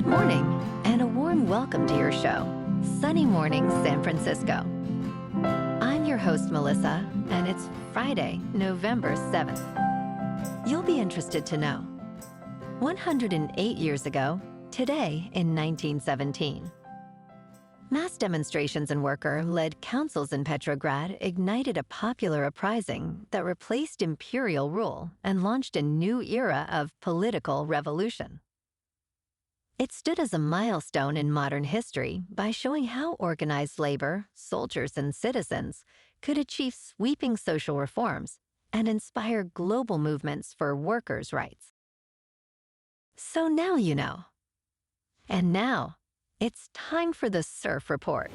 Good morning, and a warm welcome to your show, Sunny Mornings San Francisco. I'm your host, Melissa, and it's Friday, November 7th. You'll be interested to know, 108 years ago, today in 1917, mass demonstrations and worker-led councils in Petrograd ignited a popular uprising that replaced imperial rule and launched a new era of political revolution. It stood as a milestone in modern history by showing how organized labor, soldiers, and citizens could achieve sweeping social reforms and inspire global movements for workers' rights. So now you know. And now, it's time for the Surf Report.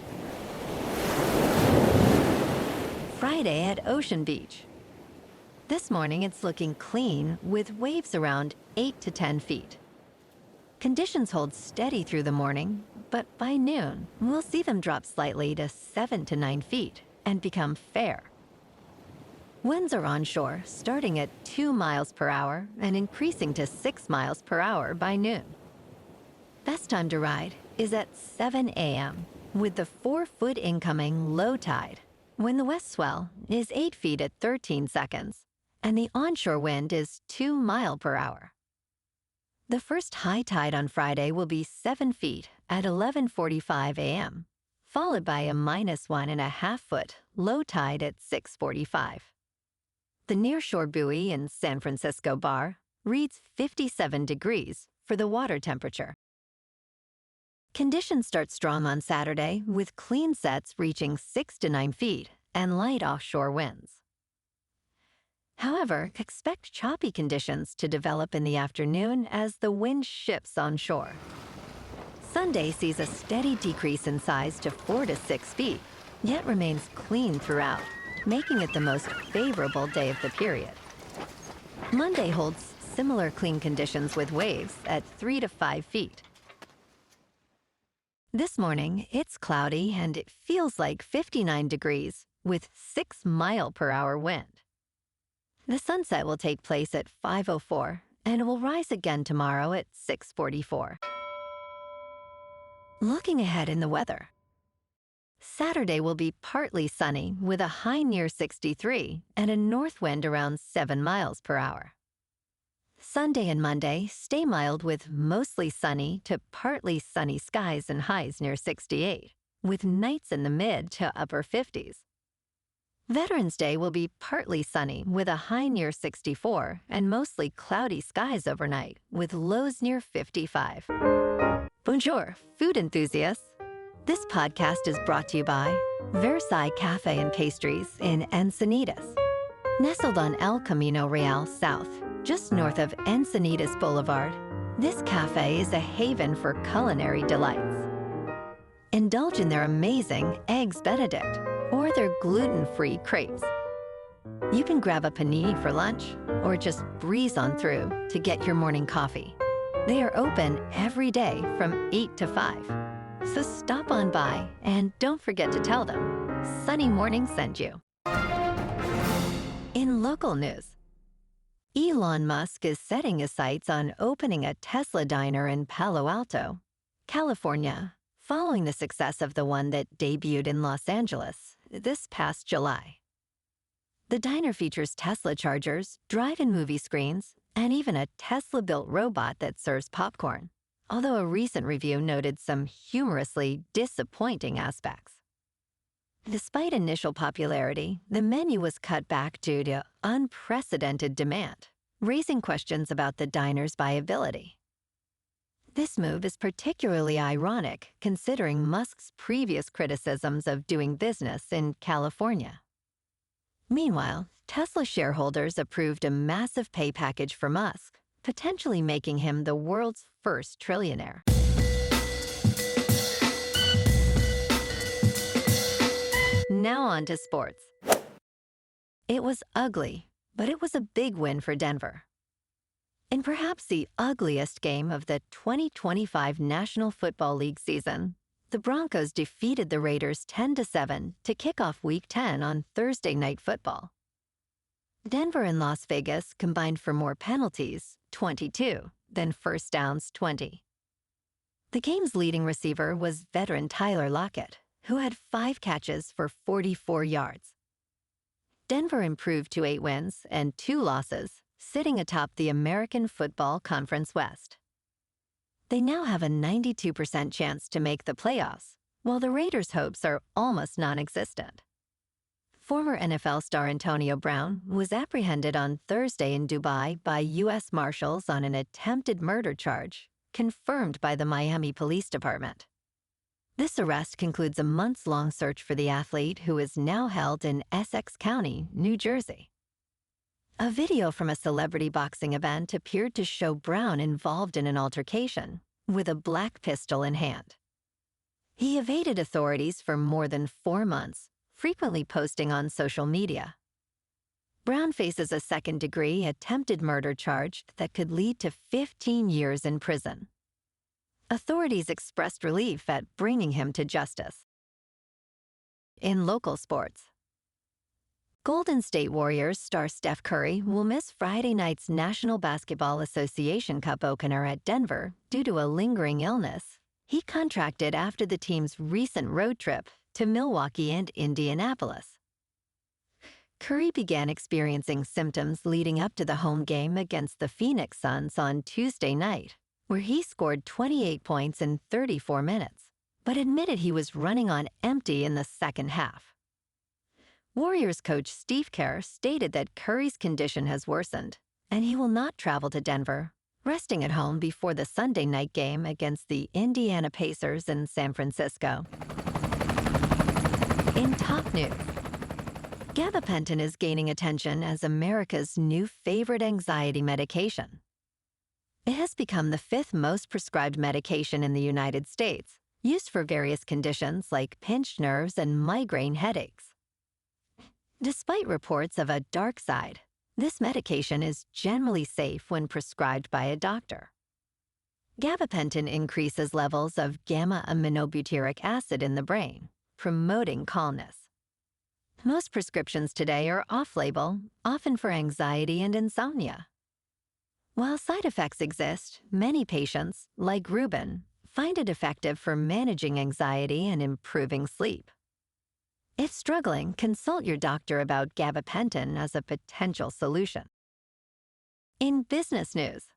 Friday at Ocean Beach. This morning it's looking clean with waves around 8 to 10 feet. Conditions hold steady through the morning, but by noon, we'll see them drop slightly to 7 to 9 feet and become fair. Winds are onshore, starting at 2 miles per hour and increasing to 6 miles per hour by noon. Best time to ride is at 7 a.m. with the 4-foot incoming low tide, when the west swell is 8 feet at 13 seconds, and the onshore wind is 2 miles per hour. The first high tide on Friday will be 7 feet at 11:45 a.m., followed by a -1.5 foot low tide at 6:45. The nearshore buoy in San Francisco Bar reads 57 degrees for the water temperature. Conditions start strong on Saturday with clean sets reaching 6 to 9 feet and light offshore winds. However, expect choppy conditions to develop in the afternoon as the wind shifts onshore. Sunday sees a steady decrease in size to 4 to 6 feet, yet remains clean throughout, making it the most favorable day of the period. Monday holds similar clean conditions with waves at 3 to 5 feet. This morning, it's cloudy and it feels like 59 degrees with 6 mile per hour wind. The sunset will take place at 5:04 and it will rise again tomorrow at 6:44. Looking ahead in the weather. Saturday will be partly sunny with a high near 63 and a north wind around 7 miles per hour. Sunday and Monday stay mild with mostly sunny to partly sunny skies and highs near 68, with nights in the mid to upper 50s. Veterans Day will be partly sunny with a high near 64 and mostly cloudy skies overnight with lows near 55. Bonjour, food enthusiasts. This podcast is brought to you by Versailles Cafe and Pastries in Encinitas. Nestled on El Camino Real South, just north of Encinitas Boulevard, this cafe is a haven for culinary delights. Indulge in their amazing Eggs Benedict or their gluten-free crepes. You can grab a panini for lunch or just breeze on through to get your morning coffee. They are open every day from 8 to 5. So stop on by and don't forget to tell them Sunny Morning sent you. In local news, Elon Musk is setting his sights on opening a Tesla diner in Palo Alto, California, following the success of the one that debuted in Los Angeles this past July. The diner features Tesla chargers, drive-in movie screens, and even a Tesla-built robot that serves popcorn, although a recent review noted some humorously disappointing aspects. Despite initial popularity, the menu was cut back due to unprecedented demand, raising questions about the diner's viability. This move is particularly ironic considering Musk's previous criticisms of doing business in California. Meanwhile, Tesla shareholders approved a massive pay package for Musk, potentially making him the world's first trillionaire. Now on to sports. It was ugly, but it was a big win for Denver. In perhaps the ugliest game of the 2025 National Football League season, the Broncos defeated the Raiders 10-7 to kick off Week 10 on Thursday Night Football. Denver and Las Vegas combined for more penalties, 22, than first downs, 20. The game's leading receiver was veteran Tyler Lockett, who had 5 catches for 44 yards. Denver improved to 8 wins and 2 losses, sitting atop the American Football Conference West. They now have a 92% chance to make the playoffs, while the Raiders' hopes are almost non-existent. Former NFL star Antonio Brown was apprehended on Thursday in Dubai by U.S. Marshals on an attempted murder charge, confirmed by the Miami Police Department. This arrest concludes a months-long search for the athlete, who is now held in Essex County, New Jersey. A video from a celebrity boxing event appeared to show Brown involved in an altercation, with a black pistol in hand. He evaded authorities for more than 4 months, frequently posting on social media. Brown faces a second-degree attempted murder charge that could lead to 15 years in prison. Authorities expressed relief at bringing him to justice. In local sports, Golden State Warriors star Steph Curry will miss Friday night's National Basketball Association Cup opener at Denver due to a lingering illness he contracted after the team's recent road trip to Milwaukee and Indianapolis. Curry began experiencing symptoms leading up to the home game against the Phoenix Suns on Tuesday night, where he scored 28 points in 34 minutes, but admitted he was running on empty in the second half. Warriors coach Steve Kerr stated that Curry's condition has worsened, and he will not travel to Denver, resting at home before the Sunday night game against the Indiana Pacers in San Francisco. In top news, Gabapentin is gaining attention as America's new favorite anxiety medication. It has become the 5th most prescribed medication in the United States, used for various conditions like pinched nerves and migraine headaches. Despite reports of a dark side, this medication is generally safe when prescribed by a doctor. Gabapentin increases levels of gamma-aminobutyric acid in the brain, promoting calmness. Most prescriptions today are off-label, often for anxiety and insomnia. While side effects exist, many patients, like Ruben, find it effective for managing anxiety and improving sleep. If struggling, consult your doctor about gabapentin as a potential solution. In business news,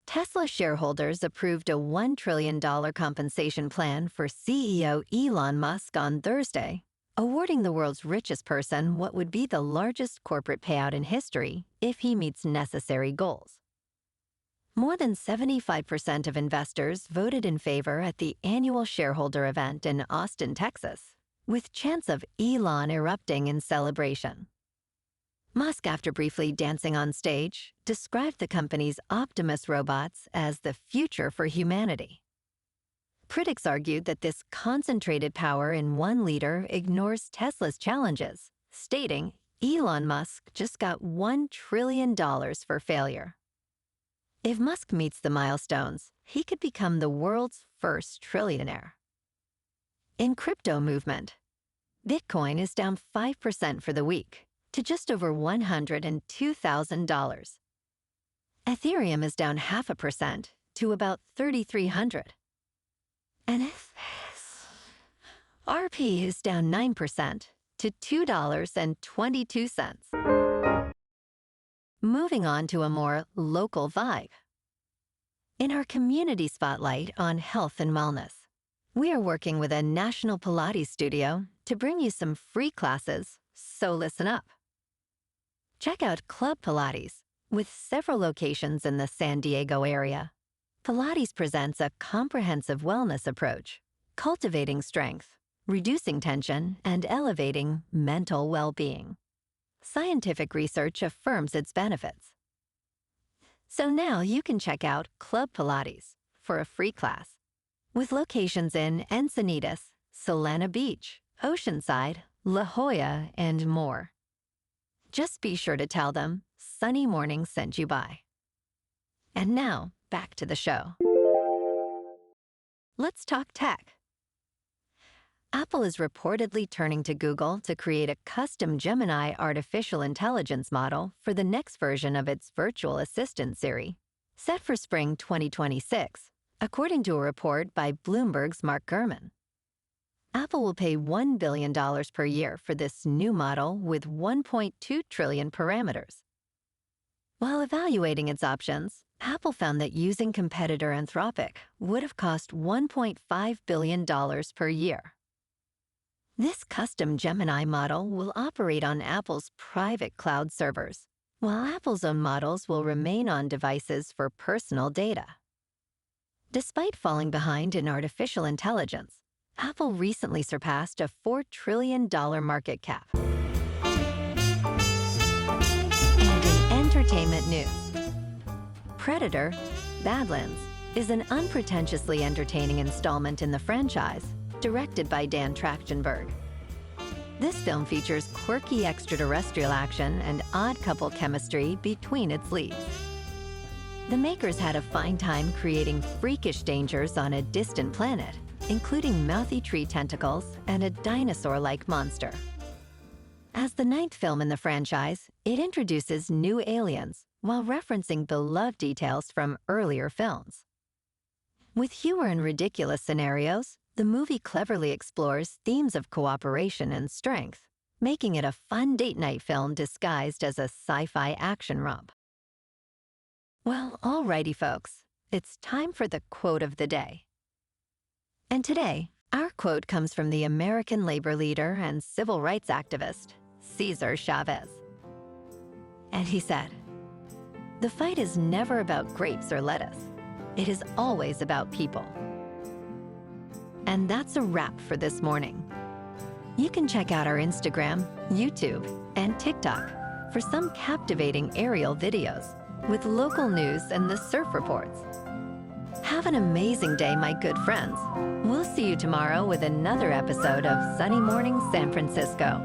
Tesla shareholders approved a $1 trillion compensation plan for CEO Elon Musk on Thursday, awarding the world's richest person what would be the largest corporate payout in history if he meets necessary goals. More than 75% of investors voted in favor at the annual shareholder event in Austin, Texas, with chants of Elon erupting in celebration. Musk, after briefly dancing on stage, described the company's Optimus robots as the future for humanity. Critics argued that this concentrated power in one leader ignores Tesla's challenges, stating Elon Musk just got $1 trillion for failure. If Musk meets the milestones, he could become the world's first trillionaire. In crypto movement, Bitcoin is down 5% for the week, to just over $102,000. Ethereum is down 0.5% to about 3,300. And RP is down 9% to $2.22. Moving on to a more local vibe. In our community spotlight on health and wellness, we are working with a national Pilates studio to bring you some free classes, so listen up. Check out Club Pilates, with several locations in the San Diego area. Pilates presents a comprehensive wellness approach, cultivating strength, reducing tension, and elevating mental well-being. Scientific research affirms its benefits. So now you can check out Club Pilates for a free class, with locations in Encinitas, Solana Beach, Oceanside, La Jolla, and more. Just be sure to tell them Sunny Morning sent you by. And now, back to the show. Let's talk tech. Apple is reportedly turning to Google to create a custom Gemini artificial intelligence model for the next version of its virtual assistant Siri. Set for spring 2026, according to a report by Bloomberg's Mark Gurman. Apple will pay $1 billion per year for this new model with 1.2 trillion parameters. While evaluating its options, Apple found that using competitor Anthropic would have cost $1.5 billion per year. This custom Gemini model will operate on Apple's private cloud servers, while Apple's own models will remain on devices for personal data. Despite falling behind in artificial intelligence, Apple recently surpassed a $4 trillion market cap. And in entertainment news, Predator: Badlands is an unpretentiously entertaining installment in the franchise, directed by Dan Trachtenberg. This film features quirky extraterrestrial action and odd couple chemistry between its leads. The makers had a fine time creating freakish dangers on a distant planet, including mouthy tree tentacles and a dinosaur-like monster. As the 9th film in the franchise, it introduces new aliens while referencing beloved details from earlier films. With humor and ridiculous scenarios, the movie cleverly explores themes of cooperation and strength, making it a fun date night film disguised as a sci-fi action romp. Well, alrighty folks, it's time for the quote of the day. And today, our quote comes from the American labor leader and civil rights activist, Cesar Chavez. And he said, "The fight is never about grapes or lettuce. It is always about people." And that's a wrap for this morning. You can check out our Instagram, YouTube, and TikTok for some captivating aerial videos with local news and the surf reports. Have an amazing day, my good friends. We'll see you tomorrow with another episode of Sunny Morning San Francisco.